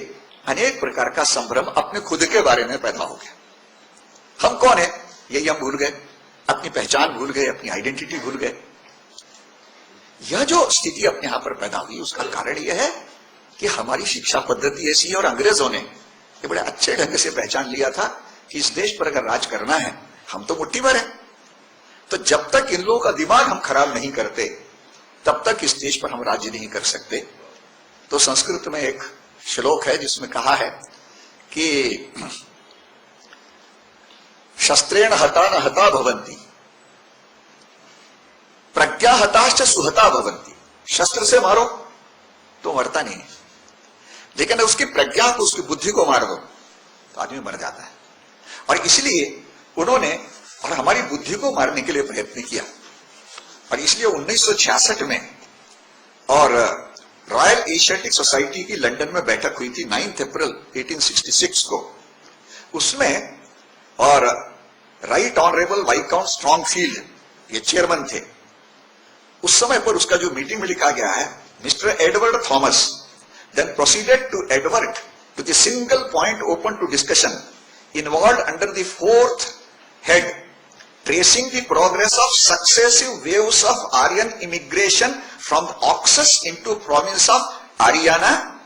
अनेक प्रकार का संभ्रम अपने खुद के बारे में पैदा हो गया। हम कौन है यही हम भूल गए, अपनी पहचान भूल गए, अपनी आइडेंटिटी भूल गए। यह जो स्थिति अपने यहां पर पैदा हुई, उसका कारण यह है कि हमारी शिक्षा पद्धति ऐसी है, और अंग्रेजों ने ये बड़े अच्छे ढंग से पहचान लिया था कि इस देश पर अगर राज करना है, हम तो मुट्ठी भर हैं, तो जब तक इन लोगों का दिमाग हम खराब नहीं करते तब तक इस देश पर हम राज्य नहीं कर सकते। तो संस्कृत में एक श्लोक है जिसमें कहा है कि शस्त्रेण हता न हता भवन्ति, प्रज्ञा हताश्च सुहता भवन्ति। शस्त्र से मारो तो मरता नहीं, लेकिन उसकी प्रज्ञा को, उसकी बुद्धि को मार दो तो आदमी मर जाता है। और इसलिए उन्होंने और हमारी बुद्धि को मारने के लिए प्रयत्न किया, और इसलिए 1966 में और रॉयल एशियाटिक सोसाइटी की लंदन में बैठक हुई थी 9 अप्रैल 1866 को। उसमें और राइट ऑनरेबल वाइकाउंट स्ट्रॉन्गफील्ड ये चेयरमैन थे। उस समय पर उसका जो मीटिंग में लिखा गया है, mister Edward Thomas then proceeded to advert to the single point open to discussion involved under the 4th head, tracing the progress of successive waves of Aryan immigration from the Oxus into province of Haryana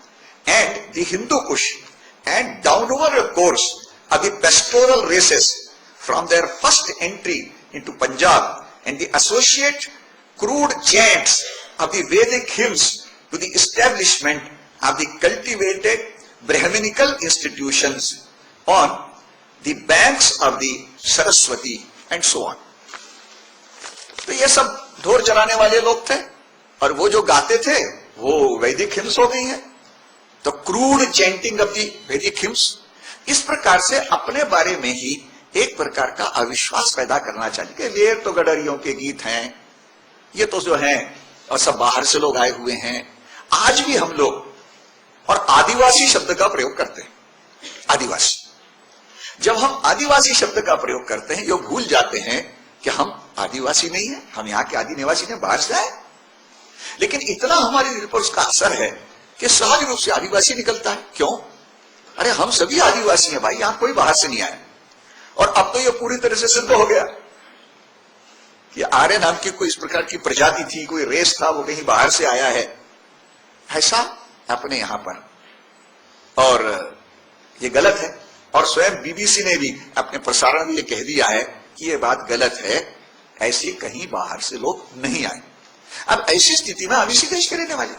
and the Hindu Kush, and downward course of the pastoral races from their first entry into Punjab and the associate crude chants of the Vedic hymns to the establishment of the cultivated Brahminical institutions on the banks of the Saraswati and so on. तो ये सब ढोर चलाने वाले लोग थे और वो जो गाते थे वो वैदिक हिम्स हो गई हैं। तो क्रूड चैंटिंग ऑफ दी वैदिक हिम्स, इस प्रकार से अपने बारे में ही एक प्रकार का अविश्वास पैदा करना चाहिए कि ये तो गडरियों के गीत हैं, ये तो जो हैं और सब बाहर से लोग आए हुए हैं। आज भी हम लोग और आदिवासी शब्द का प्रयोग करते हैं। आदिवासी, जब हम आदिवासी शब्द का प्रयोग करते हैं, ये भूल जाते हैं कि हम आदिवासी नहीं है, हम यहाँ के आदि निवासी ने, बाहर से आए। लेकिन इतना हमारे दिल पर उसका असर है कि सहज रूप से आदिवासी निकलता है। क्यों? अरे हम सभी आदिवासी हैं भाई, यहां कोई बाहर से नहीं आया। और अब तो ये पूरी तरह से सिद्ध हो गया कि आर्य नाम की कोई इस प्रकार की प्रजाति थी, कोई रेस था, वो कहीं बाहर से आया है, ऐसा अपने यहां पर। और ये गलत है। और स्वयं बीबीसी ने भी अपने प्रसारण में ये कह दिया है कि ये बात गलत है, ऐसे कहीं बाहर से लोग नहीं आए। अब ऐसी स्थिति में हम इसी देश के रहने वाले,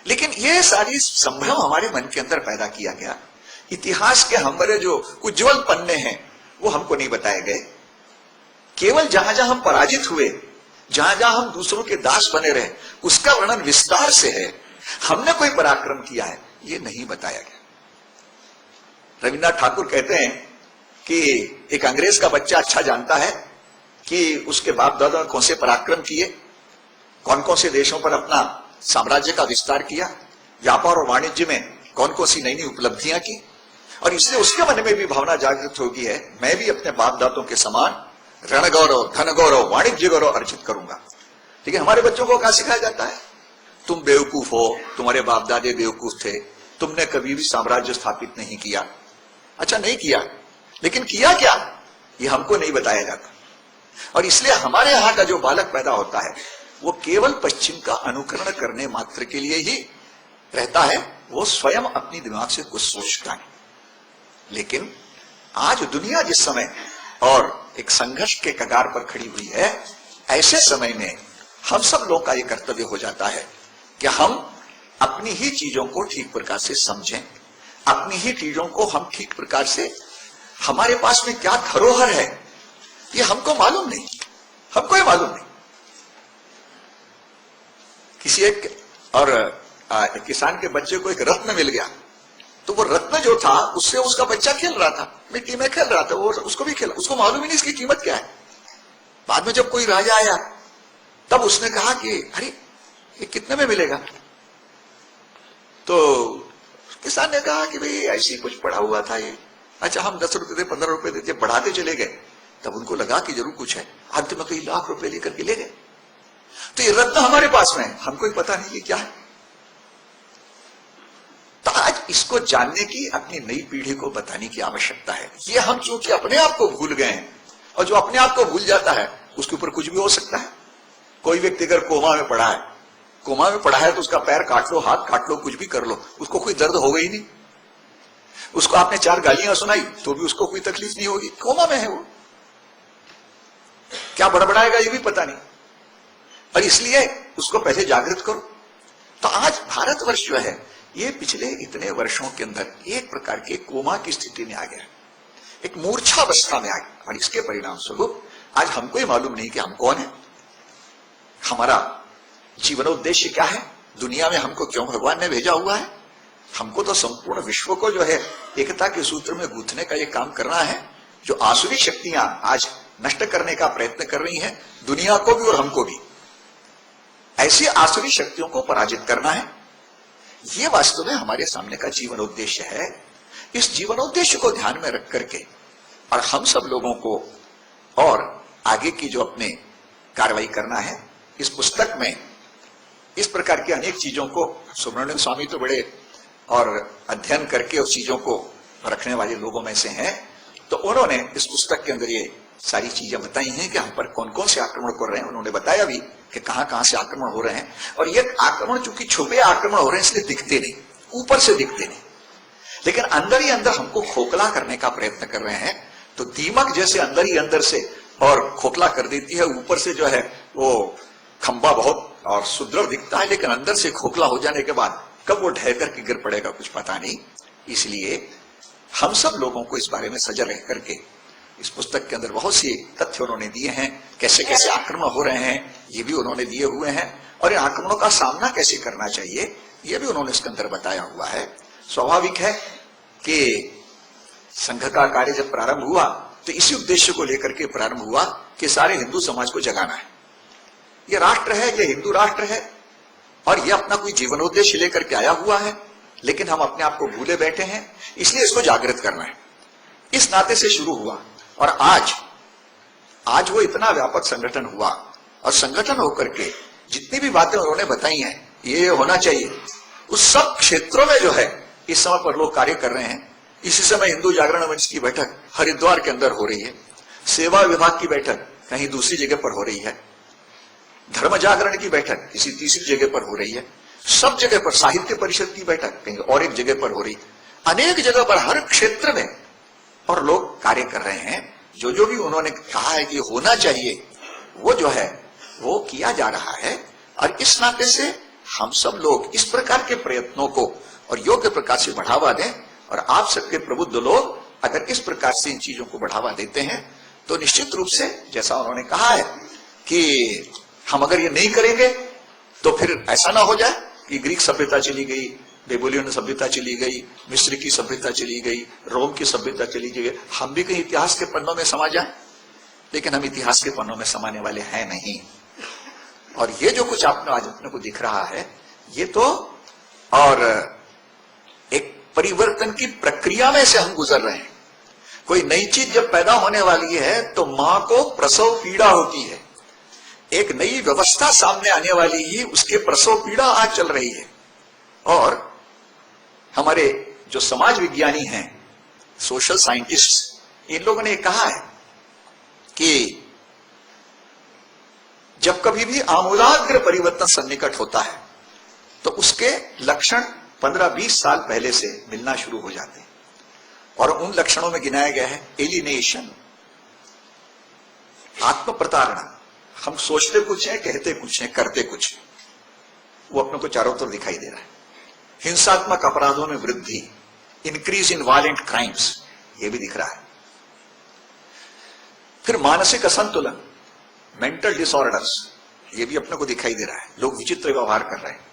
लेकिन ये सारी संभ्रम हमारे मन के अंदर पैदा किया गया। इतिहास के हमारे जो उज्जवल पन्ने हैं वो हमको नहीं बताए गए। केवल जहां जहां हम पराजित हुए, जहां जहां हम दूसरों के दास बने रहे, उसका वर्णन विस्तार से है। हमने कोई पराक्रम किया है ये नहीं बताया गया। रविन्द्रनाथ ठाकुर कहते हैं कि एक अंग्रेज का बच्चा अच्छा जानता है कि उसके बाप दादा कौन से पराक्रम किए, कौन कौन से देशों पर अपना साम्राज्य का विस्तार किया, व्यापार और वाणिज्य में कौन कौन सी नई नई उपलब्धियां की। और इसलिए उसके मन में भी भावना जागृत होगी है, मैं भी अपने बाप दादों के समान रण गौरव, धन गौरव, वाणिज्य गौरव अर्जित करूंगा। लेकिन हमारे बच्चों को क्या सिखाया जाता है? तुम बेवकूफ हो, तुम्हारे बाप दादे बेवकूफ थे, तुमने कभी भी साम्राज्य स्थापित नहीं किया। अच्छा, नहीं किया, लेकिन किया क्या ये हमको नहीं बताया जाता। और इसलिए हमारे यहां का जो बालक पैदा होता है वो केवल पश्चिम का अनुकरण करने मात्र के लिए ही रहता है, वो स्वयं अपनी दिमाग से कुछ सोचता है। लेकिन आज दुनिया जिस समय और एक संघर्ष के कगार पर खड़ी हुई है, ऐसे समय में हम सब लोग का ये कर्तव्य हो जाता है कि हम अपनी ही चीजों को ठीक प्रकार से समझें, अपनी ही चीजों को हम ठीक प्रकार से, हमारे पास में क्या धरोहर है ये हमको मालूम नहीं, हमको ये मालूम नहीं। किसी एक और किसान के बच्चे को एक रत्न मिल गया, तो वो रत्न जो था उससे उसका बच्चा खेल रहा था, मिट्टी में खेल रहा था, वो उसको भी खेला, उसको मालूम ही नहीं इसकी कीमत क्या है। बाद में जब कोई राजा आया तब उसने कहा कि अरे ये कितने में मिलेगा? तो किसान ने कहा कि भाई ऐसी कुछ पड़ा हुआ था ये। अच्छा, हम 10 रुपए दे, 15 रुपए देते, बढ़ाते चले गए। तब उनको लगा कि जरूर कुछ है, अंत में तो ये लाख रुपए लेकर के ले गए। तो ये रत्न हमारे पास में है, हमको ही पता नहीं ये क्या है। तो आज इसको जानने की अपनी नई पीढ़ी को बताने की आवश्यकता है। ये हम चूंकि अपने आप को भूल गए हैं, और जो अपने आप को भूल जाता है उसके ऊपर कुछ भी हो सकता है। कोई व्यक्ति अगर कोमा में पड़ा है, कोमा में पड़ा है तो उसका पैर काट लो, हाथ काट लो, कुछ भी कर लो, उसको कोई दर्द होगा ही नहीं। उसको आपने 4 गालियां सुनाई तो भी उसको कोई तकलीफ नहीं होगी, कोमा में है वो। क्या बड़बड़ाएगा ये भी पता नहीं, और इसलिए उसको पहले जागृत करो। तो आज भारतवर्ष जो है ये पिछले इतने वर्षों के अंदर एक प्रकार के कोमा की स्थिति में आ गया, एक मूर्छावस्था में आ गया। और इसके परिणाम स्वरूप आज हमको ही मालूम नहीं कि हम कौन है, हमारा जीवनोद्देश्य क्या है, दुनिया में हमको क्यों भगवान ने भेजा हुआ है। हमको तो संपूर्ण विश्व को जो है एकता के सूत्र में गूंथने का ये काम करना है, जो आसुरी शक्तियां आज नष्ट करने का प्रयत्न कर रही हैं, दुनिया को भी और हमको भी। ऐसी आसुरी शक्तियों को पराजित करना है, ये वास्तव में हमारे सामने का जीवनोद्देश्य है। इस जीवनोद्देश्य को ध्यान में रख करके और हम सब लोगों को और आगे की जो अपने कार्रवाई करना है, इस पुस्तक में इस प्रकार की अनेक चीजों को, सुब्रमण्यम स्वामी तो बड़े और अध्ययन करके उस चीजों को रखने वाले लोगों में से हैं, तो उन्होंने इस पुस्तक के अंदर ये सारी चीजें बताई हैं कि हम पर कौन कौन से आक्रमण कर रहे हैं। उन्होंने बताया भी कि कहां कहां से आक्रमण हो रहे हैं, और ये आक्रमण चूंकि छुपे आक्रमण हो रहे हैं इसलिए दिखते नहीं, ऊपर से दिखते नहीं, लेकिन अंदर ही अंदर हमको खोखला करने का प्रयत्न कर रहे हैं। तो दीमक जैसे अंदर ही अंदर से और खोखला कर देती है, ऊपर से जो है वो खंबा बहुत और सुदृढ़ दिखता है, लेकिन अंदर से खोखला हो जाने के बाद कब वो ढह करके गिर पड़ेगा कुछ पता नहीं। इसलिए हम सब लोगों को इस बारे में सजग रह करके, इस पुस्तक के अंदर बहुत सी तथ्य उन्होंने दिए हैं, कैसे कैसे आक्रमण हो रहे हैं ये भी उन्होंने दिए हुए हैं, और इन आक्रमणों का सामना कैसे करना चाहिए ये भी उन्होंने इसके अंदर बताया हुआ है। स्वाभाविक है कि संघ का कार्य जब प्रारंभ हुआ तो इसी उद्देश्य को लेकर के प्रारंभ हुआ कि सारे हिंदू समाज को जगाना है। ये राष्ट्र है, ये हिंदू राष्ट्र है, और ये अपना कोई जीवनोद्देश्य लेकर के आया हुआ है, लेकिन हम अपने आप को भूले बैठे हैं, इसलिए इसको जागृत करना है। इस नाते से शुरू हुआ, और आज वो इतना व्यापक संगठन हुआ, और संगठन होकर के जितनी भी बातें उन्होंने बताई हैं ये होना चाहिए, उस सब क्षेत्रों में जो है इस समय पर लोग कार्य कर रहे हैं। इसी समय हिंदू जागरण मंच की बैठक हरिद्वार के अंदर हो रही है, सेवा विभाग की बैठक कहीं दूसरी जगह पर हो रही है, धर्म जागरण की बैठक किसी तीसरी जगह पर हो रही है, सब जगह पर साहित्य परिषद की बैठक कहीं और एक जगह पर हो रही, अनेक जगह पर हर क्षेत्र में, और लोग कार्य कर रहे हैं। जो जो भी उन्होंने कहा है कि होना चाहिए वो जो है वो किया जा रहा है, और इस नाते से हम सब लोग इस प्रकार के प्रयत्नों को और योग्य प्रकार से बढ़ावा दें, और आप सबके प्रबुद्ध लोग अगर इस प्रकार से इन चीजों को बढ़ावा देते हैं तो निश्चित रूप से जैसा उन्होंने कहा है कि हम अगर ये नहीं करेंगे तो फिर ऐसा ना हो जाए कि ग्रीक सभ्यता चली गई, बेबीलोनियन सभ्यता चली गई, मिस्र की सभ्यता चली गई, रोम की सभ्यता चली गई, हम भी कहीं इतिहास के पन्नों में समा जाए। लेकिन हम इतिहास के पन्नों में समाने वाले हैं नहीं, और ये जो कुछ आपने आज अपने को दिख रहा है ये तो और एक परिवर्तन की प्रक्रिया में से हम गुजर रहे हैं। कोई नई चीज जब पैदा होने वाली है तो मां को प्रसव पीड़ा होती है, एक नई व्यवस्था सामने आने वाली ही उसके प्रसव पीड़ा आज चल रही है। और हमारे जो समाज विज्ञानी हैं, सोशल साइंटिस्ट, इन लोगों ने कहा है कि जब कभी भी आमूलाग्र परिवर्तन सन्निकट होता है तो उसके लक्षण 15-20 साल पहले से मिलना शुरू हो जाते हैं, और उन लक्षणों में गिनाया गया है एलिनेशन, आत्म प्रताड़ना। हम सोचते कुछ है, कहते कुछ है, करते कुछ, वो अपने को चारों तरफ दिखाई दे रहा है। हिंसात्मक अपराधों में वृद्धि, इंक्रीज इन वायलेंट क्राइम्स, ये भी दिख रहा है। फिर मानसिक असंतुलन, मेंटल डिसऑर्डर्स, ये भी अपने को दिखाई दे रहा है, लोग विचित्र व्यवहार कर रहे हैं।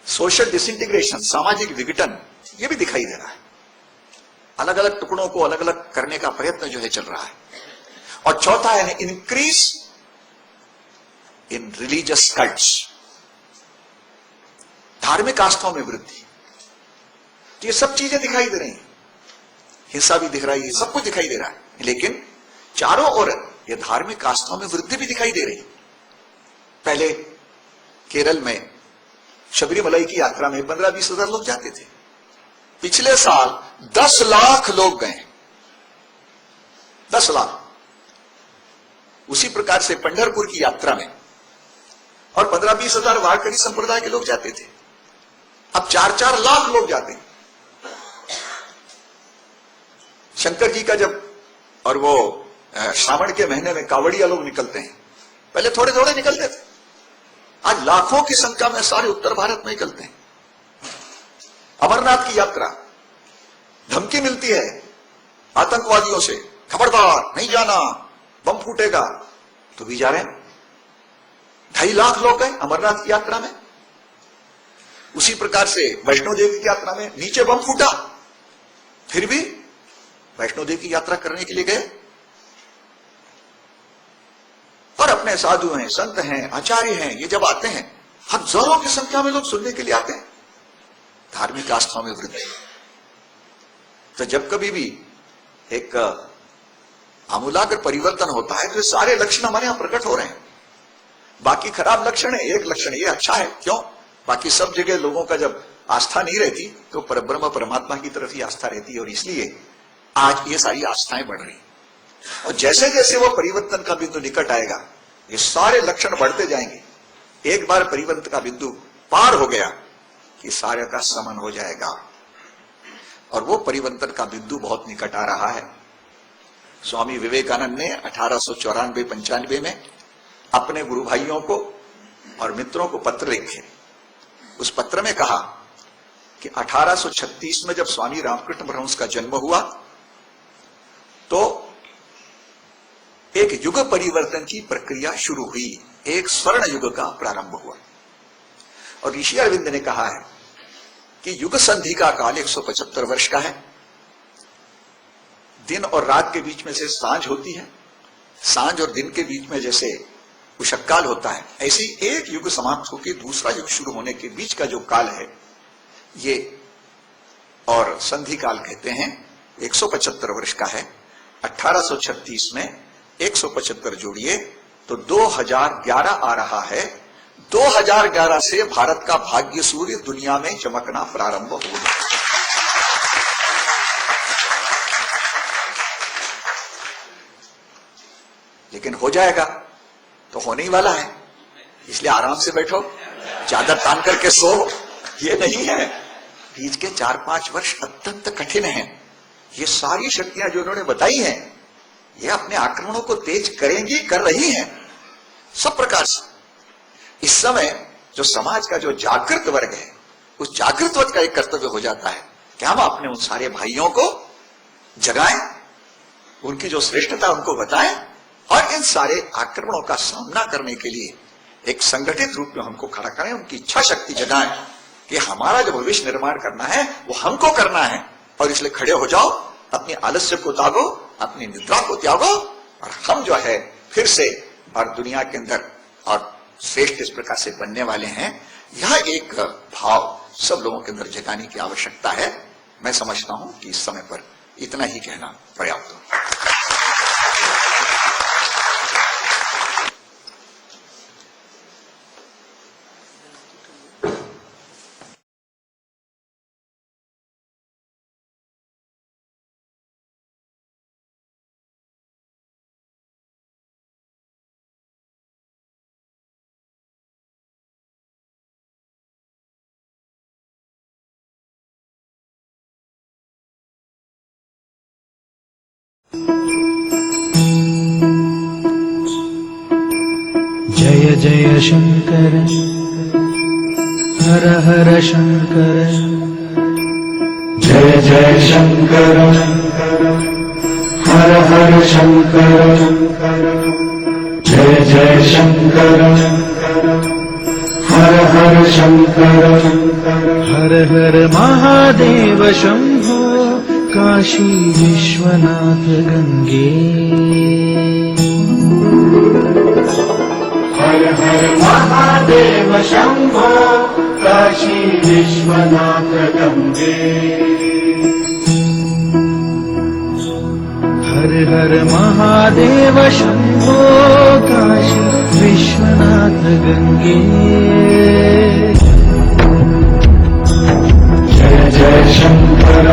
सोशल डिसइंटीग्रेशन, सामाजिक विघटन, ये भी दिखाई दे रहा है। अलग अलग टुकड़ों को अलग अलग करने का प्रयत्न जो है चल रहा है। और चौथा है इंक्रीज इन रिलीजियस कल्ट्स, धार्मिक आस्थाओं में वृद्धि। ये सब चीजें दिखाई दे रही हैं, हिंसा भी दिख रही है, सब कुछ दिखाई दे रहा है, लेकिन चारों ओर ये धार्मिक आस्थाओं में वृद्धि भी दिखाई दे रही। पहले केरल में शबरीमलाई की यात्रा में 15-20 हजार लोग जाते थे, पिछले साल 10 लाख लोग गए, 10 लाख। उसी प्रकार से पंढरपुर की यात्रा में और 15-20 हजार वारकरी संप्रदाय के लोग जाते थे, अब 4-4 लाख लोग जाते हैं। शंकर जी का जब और वो श्रावण के महीने में कावड़िया लोग निकलते हैं, पहले थोड़े थोड़े निकलते थे, आज लाखों की संख्या में सारे उत्तर भारत में निकलते हैं। अमरनाथ की यात्रा, धमकी मिलती है आतंकवादियों से, खबरदार नहीं जाना, बम फूटेगा, तो भी जा रहे हैं। 2.5 लाख लोग गए अमरनाथ की यात्रा में। उसी प्रकार से वैष्णो देवी की यात्रा में नीचे बम फूटा, फिर भी वैष्णो देवी की यात्रा करने के लिए गए। और अपने साधु हैं, संत हैं, आचार्य हैं, ये जब आते हैं हजारों की संख्या में लोग सुनने के लिए आते हैं। धार्मिक आस्थाओं में वृद्धि। तो जब कभी भी एक आमूलाग्र परिवर्तन होता है तो सारे लक्षण हमारे यहां प्रकट हो रहे हैं। बाकी खराब लक्षण है, एक लक्षण ये अच्छा है, क्यों? बाकी सब जगह लोगों का जब आस्था नहीं रहती तो परब्रह्म परमात्मा की तरफ ही आस्था रहती है, और इसलिए आज ये सारी आस्थाएं बढ़ रही, और जैसे जैसे वो परिवर्तन का बिंदु निकट आएगा, ये सारे लक्षण बढ़ते जाएंगे। एक बार परिवर्तन का बिंदु पार हो गया कि सारे का समन हो जाएगा, और वो परिवर्तन का बिंदु बहुत निकट आ रहा है। स्वामी विवेकानंद ने 1894-95 में अपने गुरु भाइयों को और मित्रों को पत्र लिखे। उस पत्र में कहा कि 1836 में जब स्वामी रामकृष्ण परमहंस का जन्म हुआ तो एक युग परिवर्तन की प्रक्रिया शुरू हुई, एक स्वर्ण युग का प्रारंभ हुआ। और ऋषि अरविंद ने कहा है कि युग संधि का काल 175 वर्ष का है। दिन और रात के बीच में से सांझ होती है, सांझ और दिन के बीच में जैसे उषक्काल होता है, ऐसे एक युग समाप्त होकर दूसरा युग शुरू होने के बीच का जो काल है ये और संधि काल कहते हैं, 175 वर्ष का है। 1836 में 175 जोड़िए तो 2011 आ रहा है। 2011 से भारत का भाग्य सूर्य दुनिया में चमकना प्रारंभ होगा। लेकिन हो जाएगा तो होने ही वाला है, इसलिए आराम से बैठो, चादर तान करके सो। ये नहीं है, बीच के 4-5 वर्ष अत्यंत कठिन हैं। ये सारी शक्तियां जो उन्होंने बताई हैं, ये अपने आक्रमणों को तेज करेंगी, कर रही हैं सब प्रकार से। इस समय जो समाज का जो जागृत वर्ग है, उस जागृत वर्ग का एक कर्तव्य हो जाता है कि हम अपने उन सारे भाइयों को जगाएं, उनकी जो श्रेष्ठता उनको बताएं, और इन सारे आक्रमणों का सामना करने के लिए एक संगठित रूप में हमको खड़ा करें, उनकी इच्छा शक्ति जगाएं कि हमारा जो भविष्य निर्माण करना है वो हमको करना है। और इसलिए खड़े हो जाओ, अपने आलस्य को त्यागो, अपनी निद्रा को त्यागो, और हम जो है फिर से और दुनिया के अंदर और श्रेष्ठ इस प्रकार से बनने वाले हैं। यह एक भाव सब लोगों के अंदर जगाने की आवश्यकता है। मैं समझता हूं कि इस समय पर इतना ही कहना पर्याप्त है। जय जय शंकर हर हर शंकर, जय जय शंकर हर हर शंकर, जय जय शंकर हर हर शंकर, हर हर महादेव शंभो काशी विश्वनाथ गंगे। हर हर महादेव शंभो काशी विश्वनाथ गंगे। हर हर महादेव शंभो काशी विश्वनाथ गंगे। जय जय शंकर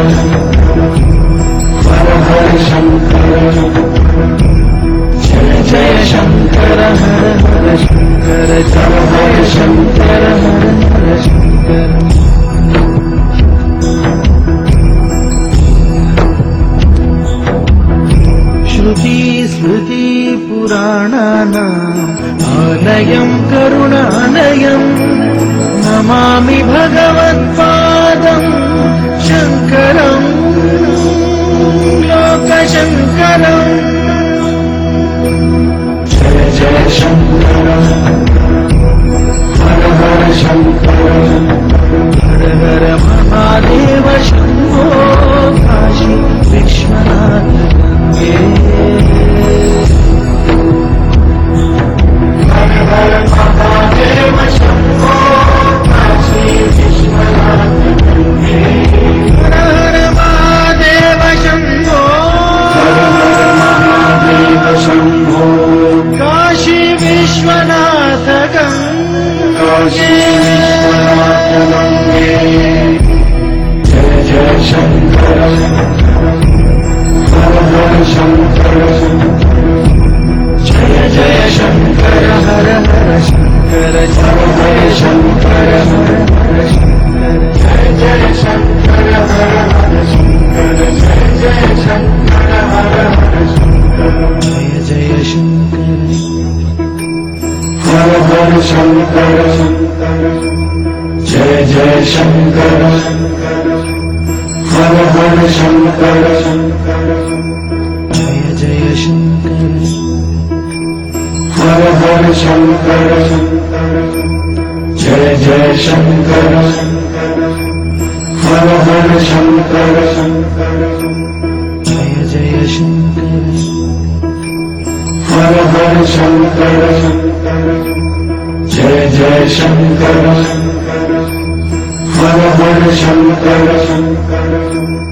हर हर शंकर, जय जय शंकर हर हर शंकर, जय हर शंकर हर हर शंकर। श्रुति स्मृति पुराणानाम् आलयम् करुणालयम्, नमामि भगवत्पादम् शङ्करम् लोकशङ्करम्। जय जय शंकर हर हर शंकर, हर हर महादेव शंभो काशी विश्वनाथ गंगे। हर हर महादेव शंभो काशी विश्वनाथ गंगे। हर हर महादेव शंभो, हर हर महादेव शंभो काशी विश्वनाथ काशी गंगे। विश्वनाथ गंगे। जय जय शंकर शंकर जय जय शंकर हर हर शंकर जय जय शंकर हर हर शंकर जय जय शंकर हर हर शंकर जय जय शंकर हर हर शंकर जय जय शंकर हर हर शंकर जय जय शंकर हर हर शंकर जय जय शंकर हर हर शंकर जय जय शंकर हर हर शंकर जय जय शंकर हर हर शंकर जय जय शंकर हर हर शंकर